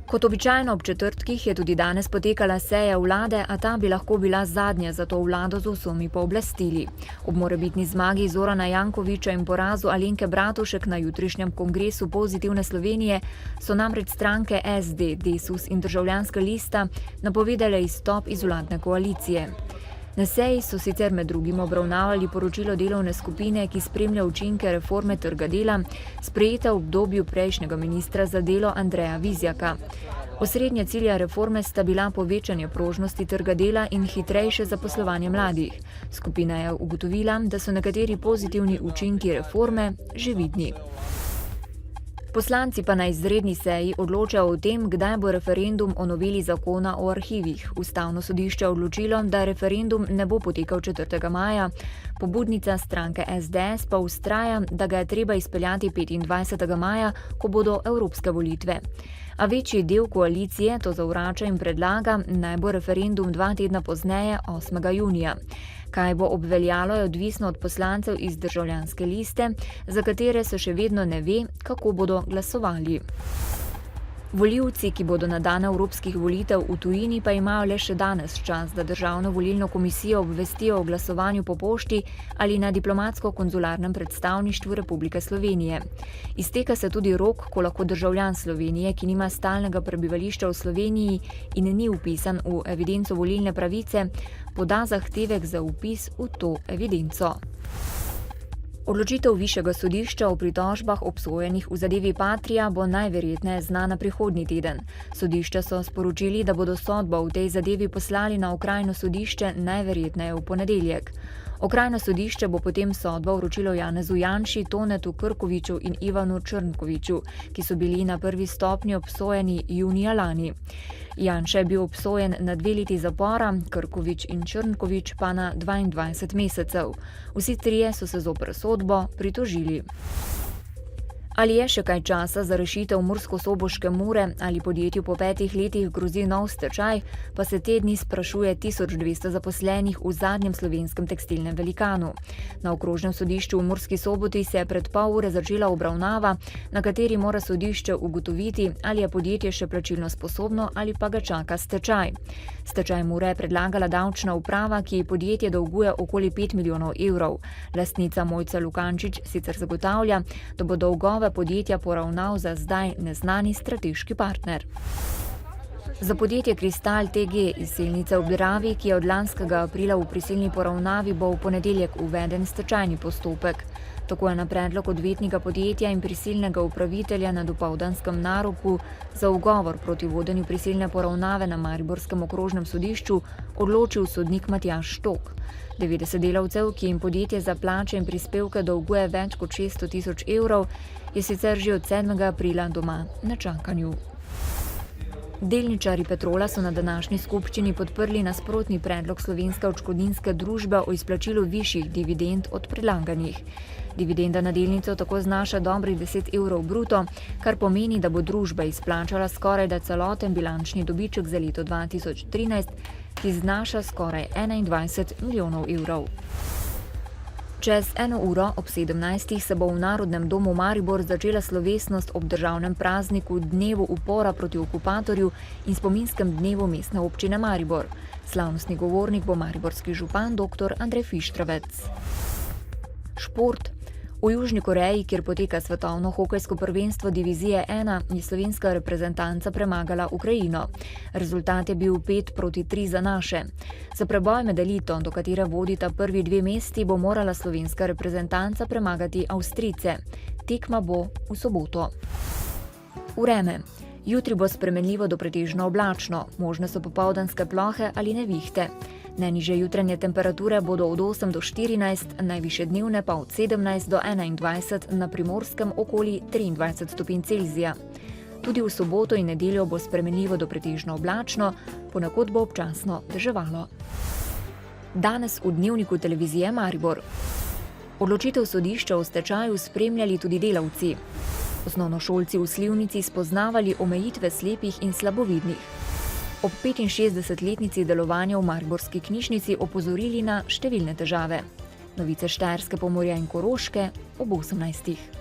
Kot običajno ob četrtkih je tudi danes potekala seja vlade, a ta bi lahko bila zadnja za to vlado z vsemi pooblastili. Ob morebitni zmagi Zorana Jankovića in porazu Alenke Bratušek na jutrišnjem kongresu Pozitivne Slovenije so namreč stranke SD, Desus in Državljanska lista napovedale izstop iz vladne koalicije. Na seji so sicer med drugim obravnavali poročilo delovne skupine, ki spremlja učinke reforme trga dela, sprejeta v obdobju prejšnjega ministra za delo Andreja Vizjaka. Osrednja cilja reforme sta bila povečanje prožnosti trga dela in hitrejše zaposlovanje mladih. Skupina je ugotovila, da so nekateri pozitivni učinki reforme že vidni. Poslanci pa na izredni seji odločajo o tem, kdaj bo referendum o noveli zakona o arhivih. Ustavno sodišče je odločilo, da referendum ne bo potekal 4. maja. Pobudnica stranke SDS pa vztraja, da ga je treba izpeljati 25. maja, ko bodo evropske volitve. A večji del koalicije to zavrača in predlaga, naj bo referendum 2 tedna pozneje, 8. junija. Kaj bo obveljalo, je odvisno od poslancev iz Državljanske liste, za katere se še vedno ne ve, kako bodo glasovali. Volivci, ki bodo na dan evropskih volitev v tujini, pa imajo le še danes čas, da Državno volilno komisijo obvestijo o glasovanju po pošti ali na diplomatsko-konzularnem predstavništvu Republike Slovenije. Izteka se tudi rok, ko lahko državljan Slovenije, ki nima stalnega prebivališča v Sloveniji in ni vpisan v evidenco volilne pravice, poda zahtevek za vpis v to evidenco. Odločitev Višjega sodišča o pritožbah obsojenih v zadevi Patria bo najverjetneje znana prihodnji teden. Sodišča so sporočili, da bodo sodbo v tej zadevi poslali na okrajno sodišče najverjetneje v ponedeljek. Okrajno sodišče bo potem sodbo vročilo Janezu Janši, Tonetu Krkoviču in Ivanu Črnkoviču, ki so bili na prvi stopnji obsojeni junija lani. Janša je bil obsojen na 2 leti zapora, Krkovič in Črnkovič pa na 22 mesecev. Vsi trije so se zoper sodbo pritožili. Ali je še kaj časa za rešitev murskosoboške Mure ali podjetju po 5 letih grozi nov stečaj, pa se te dni sprašuje 1200 zaposlenih v zadnjem slovenskem tekstilnem velikanu. Na okrožnem sodišču v Murski Soboti se je pred pol ure začela obravnava, na kateri mora sodišče ugotoviti, ali je podjetje še plačilno sposobno ali pa ga čaka stečaj. Stečaj Mure je predlagala davčna uprava, ki podjetje dolguje okoli 5 milijonov evrov. Lastnica Mojca Lukančič sicer zagotavlja, da bo dolgove podjetja poravnal za zdaj neznani strateški partner. Za podjetje Kristal TG iz Selnice ob Dravi, ki je od lanskega aprila v prisilni poravnavi, bo v ponedeljek uveden stečajni postopek. Tako je na predlog odvetnika podjetja in prisilnega upravitelja na dopoldanskem naroku za ugovor proti vodenju prisilne poravnave na mariborskem okrožnem sodišču odločil sodnik Matjaž Štok. 90 delavcev, ki jim podjetje za plače in prispevke dolguje več kot 600 tisoč evrov, je sicer že od 7. aprila doma na čakanju. Delničarji Petrola so na današnji skupščini podprli nasprotni predlog Slovenske odškodninske družbe o izplačilu višjih dividend od predlaganih. Dividenda na delnico tako znaša dobrih 10 evrov bruto, kar pomeni, da bo družba izplačala skorajda celoten bilančni dobiček za leto 2013, ki znaša skoraj 21 milijonov evrov. Čez 1 uro ob 17. se bo v Narodnem domu Maribor začela slovesnost ob državnem prazniku Dnevu upora proti okupatorju in spominskem dnevu mestne občine Maribor. Slavnostni govornik bo mariborski župan dr. Andrej Fištravec. Šport. V Južni Koreji, kjer poteka svetovno hokejsko prvenstvo divizije 1, je slovenska reprezentanca premagala Ukrajino. Rezultat je bil 5-3 za naše. Za preboj med elito, do katere vodita prvi 2 mesti, bo morala slovenska reprezentanca premagati Avstrijce. Tekma bo v soboto. Vreme. Jutri bo spremenljivo do pretežno oblačno, možne so popoldanske plohe ali nevihte. Najnižje jutranje temperature bodo od 8 do 14, najvišje dnevne pa od 17 do 21, na Primorskem okoli 23 stopinj Celzija. Tudi v soboto in nedeljo bo spremenljivo do pretežno oblačno, ponekod bo občasno deževalo. Danes v Dnevniku televizije Maribor. Odločitev sodišča o stečaju spremljali tudi delavci. Osnovnošolci v Slivnici spoznavali omejitve slepih in slabovidnih. Ob 65-letnici delovanja v mariborski knjižnici opozorili na številne težave. Novice Štajerske, Pomurja in Koroške ob 18.